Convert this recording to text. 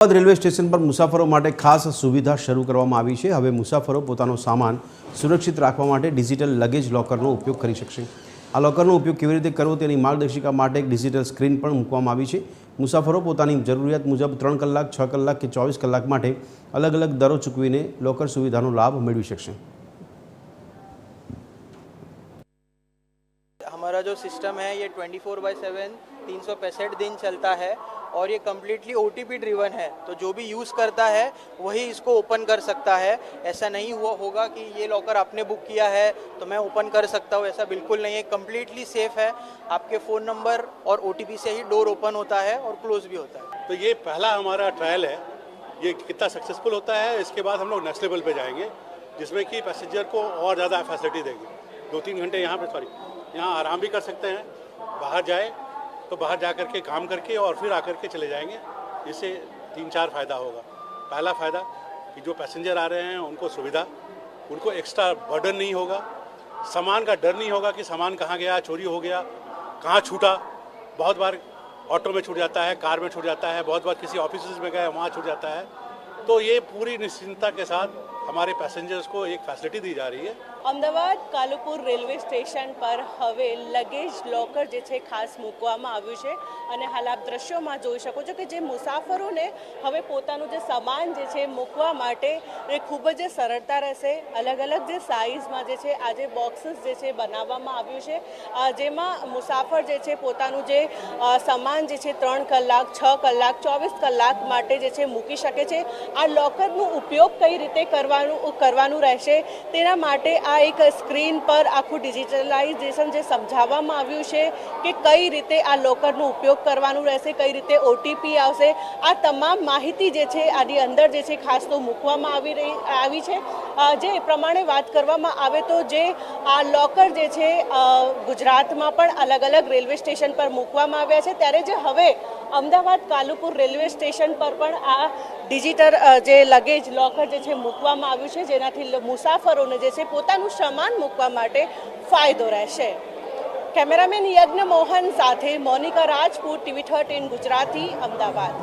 Railway station પર મુસાફરો માટે ખાસ સુવિધા શરૂ કરવામાં આવી છે। હવે મુસાફરો પોતાનો સામાન સુરક્ષિત રાખવા માટે ડિજિટલ લગેજ લોકરનો ઉપયોગ કરી શકશે। આ લોકરનો ઉપયોગ કેવી રીતે કરવો તેની માર્ગદર્શિકા માટે એક ડિજિટલ સ્ક્રીન પણ મૂકવામાં આવી છે। મુસાફરો પોતાની જરૂરિયાત મુજબ 3 કલાક, 6 કલાક કે 24 કલાક માટે અલગ અલગ દરો ચૂકવીને લોકર સુવિધાનો લાભ મેળવી શકશે। हमारा जो सिस्टम है ये 24/7 365 दिन चलता है और ये कम्प्लीटली OTP ड्रिवन है। तो जो भी यूज़ करता है वही इसको ओपन कर सकता है। ऐसा नहीं होगा कि ये लॉकर आपने बुक किया है तो मैं ओपन कर सकता हूँ, ऐसा बिल्कुल नहीं है। कम्प्लीटली सेफ है। आपके फ़ोन नंबर और OTP से ही डोर ओपन होता है और क्लोज भी होता है। तो ये पहला हमारा ट्रायल है, ये कितना सक्सेसफुल होता है। इसके बाद हम लोग नेक्स्ट लेवल पे जाएंगे जिसमें कि पैसेंजर को और ज़्यादा फैसिलिटी देंगे। 2-3 घंटे यहाँ आराम भी कर सकते हैं। बाहर जाए तो बाहर जा कर के काम करके और फिर आकर के चले जाएंगे। इससे 3-4 फ़ायदा होगा। पहला फ़ायदा कि जो पैसेंजर आ रहे हैं उनको सुविधा, उनको एक्स्ट्रा बर्डन नहीं होगा, सामान का डर नहीं होगा कि सामान कहाँ गया, चोरी हो गया, कहाँ छूटा। बहुत बार ऑटो में छूट जाता है, कार में छूट जाता है, बहुत बार किसी ऑफिस में गए वहाँ छूट जाता है। तो ये पूरी निश्चिंतता के साथ हमारे पैसेंजर्स को एक फैसिलिटी दी जा रही है। અમદાવાદ કાલુપુર રેલવે સ્ટેશન પર હવે લગેજ લોકર જે છે ખાસ મૂકવામાં આવ્યું છે અને હાલ આપ દ્રશ્યોમાં જોઈ શકો છો કે જે મુસાફરોને હવે પોતાનું જે સામાન જે છે મૂકવા માટે એ ખૂબ જ સરળતા રહેશે। અલગ અલગ જે સાઇઝમાં જે છે આજે બોક્સીસ જે છે બનાવવામાં આવ્યું છે, જેમાં મુસાફર જે છે પોતાનું જે સામાન જે છે 3 કલાક, 6 કલાક, 24 કલાક માટે જે છે મૂકી શકે છે। આ લોકરનો ઉપયોગ કઈ રીતે કરવાનું રહેશે તેના માટે આ એક સ્ક્રીન પર આખું ડિજિટલાઇઝેશન જે સમજાવવામાં આવ્યું છે કે કઈ રીતે આ લોકરનો ઉપયોગ કરવાનું રહેશે, કઈ રીતે OTP આવશે, આ તમામ માહિતી જે છે આની અંદર જે છે ખાસ તો મૂકવામાં આવી છે। જે પ્રમાણે વાત કરવામાં આવે તો જે આ લોકર જે છે ગુજરાતમાં પણ અલગ અલગ રેલવે સ્ટેશન પર મૂકવામાં આવ્યા છે, ત્યારે જે હવે અમદાવાદ કાલુપુર રેલવે સ્ટેશન પર પણ આ ડિજિટલ જે લગેજ લોકર જે છે મૂકવામાં આવ્યું છે, જેનાથી મુસાફરોને જે છે પોતાનું સામાન મૂકવા માટે ફાયદો રહેશે। કેમેરામેન યજ્ઞ મોહન સાથે મોનિકા રાજપૂત, TV 13 ગુજરાતી, અમદાવાદ।